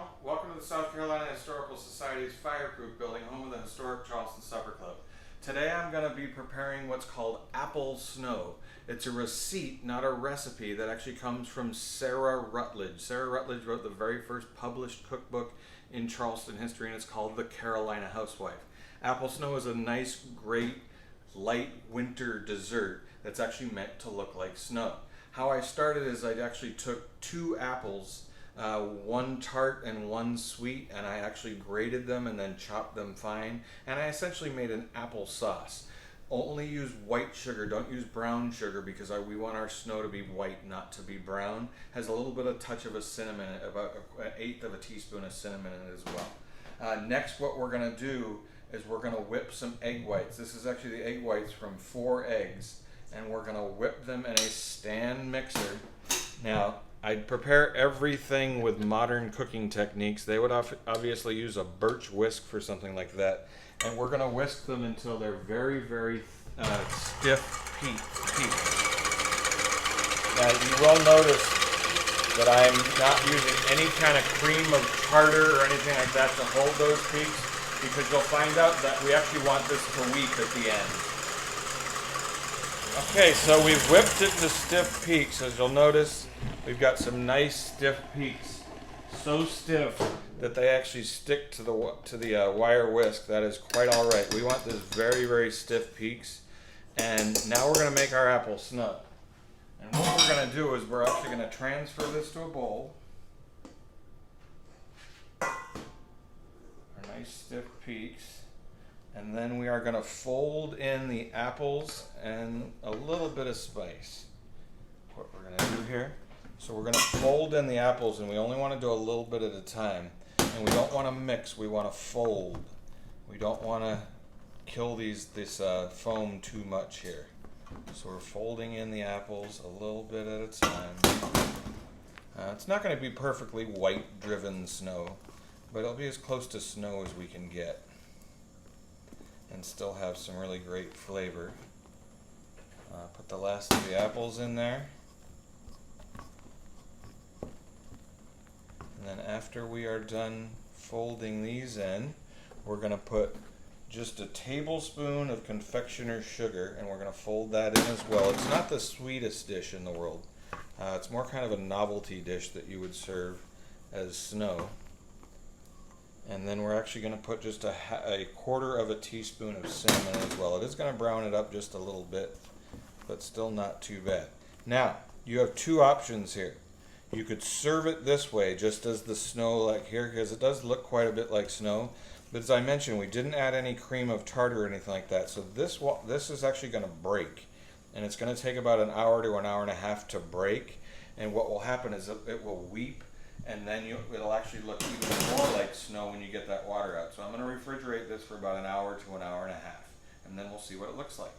channel. Welcome to the South Carolina Historical Society's Fireproof Building, home of the historic Charleston Supper Club. Today I'm going to be preparing what's called apple snow. It's a receipt, not a recipe, that actually comes from Sarah Rutledge. Sarah Rutledge wrote the very first published cookbook in Charleston history, and it's called The Carolina Housewife. Apple snow is a nice, great, light winter dessert that's actually meant to look like snow. How I started is I actually took 2 apples, one tart and one sweet, and I actually grated them and then chopped them fine, and I essentially made an apple sauce. Only use white sugar, don't use brown sugar, because we want our snow to be white, not to be brown. Has a little bit of touch of a cinnamon, about 1/8 of a teaspoon of cinnamon in it as well. Next, what we're going to do is we're going to whip some egg whites. This is actually the egg whites from 4 eggs, and we're going to whip them in a stand mixer. Now, I'd prepare everything with modern cooking techniques. They would obviously use a birch whisk for something like that. And we're going to whisk them until they're very, very stiff peaks. Now, you will notice that I'm not using any kind of cream of tartar or anything like that to hold those peaks, because you'll find out that we actually want this to weep at the end. Okay, so we've whipped it to stiff peaks. As you'll notice, we've got some nice stiff peaks. So stiff that they actually stick to the wire whisk. That is quite all right. We want this very, very stiff peaks. And now we're going to make our apple snow. And what we're going to do is we're actually going to transfer this to a bowl. Our nice stiff peaks. And then we are going to fold in the apples and a little bit of spice. What we're going to do here. So we're going to fold in the apples, and we only want to do a little bit at a time. And we don't want to mix, we want to fold. We don't want to kill this foam too much here. So we're folding in the apples a little bit at a time. It's not going to be perfectly white driven snow, but it'll be as close to snow as we can get. And still have some really great flavor. Put the last of the apples in there. And then after we are done folding these in, we're going to put just a tablespoon of confectioner's sugar, and we're going to fold that in as well. It's not the sweetest dish in the world. It's more kind of a novelty dish that you would serve as snow. And then we're actually going to put just a 1/4 of a teaspoon of cinnamon as well. It is going to brown it up just a little bit, but still not too bad. Now, you have 2 options here. You could serve it this way, just as the snow, like here, because it does look quite a bit like snow. But as I mentioned, we didn't add any cream of tartar or anything like that. So this is actually going to break. And it's going to take about 1 hour to 1.5 hours to break. And what will happen is it will weep, and then it'll actually look even more like snow when you get that water out. So I'm going to refrigerate this for about 1 hour to 1.5 hours. And then we'll see what it looks like.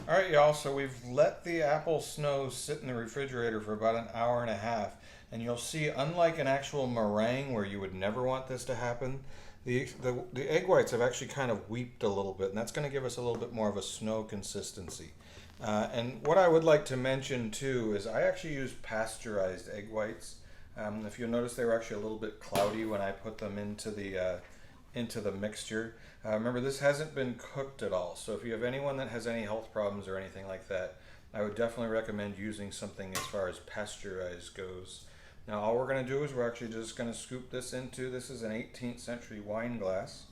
Alright, y'all, so we've let the apple snow sit in the refrigerator for about 1.5 hours, and you'll see, unlike an actual meringue where you would never want this to happen, the egg whites have actually kind of weeped a little bit, and that's going to give us a little bit more of a snow consistency. And what I would like to mention too is I actually use pasteurized egg whites. If you'll notice, they were actually a little bit cloudy when I put them into the mixture. Remember, this hasn't been cooked at all, so if you have anyone that has any health problems or anything like that, I would definitely recommend using something as far as pasteurized goes. Now, all we're going to do is we're actually just going to scoop this into, this is an 18th century wine glass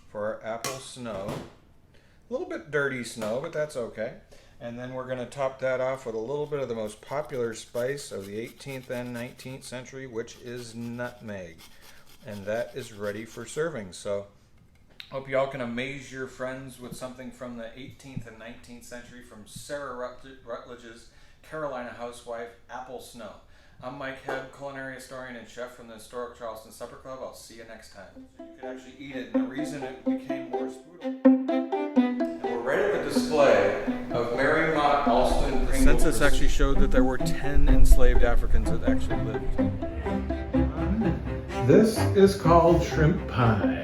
for our apple snow. A little bit dirty snow, but that's okay. And then we're going to top that off with a little bit of the most popular spice of the 18th and 19th century, which is nutmeg. And that is ready for serving. So hope y'all can amaze your friends with something from the 18th and 19th century from Sarah Rutledge's Carolina Housewife, Apple Snow. I'm Mike Hebb, culinary historian and chef from the historic Charleston Supper Club. I'll see you next time. So you could actually eat it, and the reason it became more spootable. And we're right at the display of Mary Mott Alston. The census actually showed that there were 10 enslaved Africans that actually lived. This is called shrimp pie.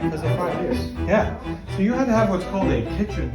Because of 5 years. Yeah. So you had to have what's called a kitchen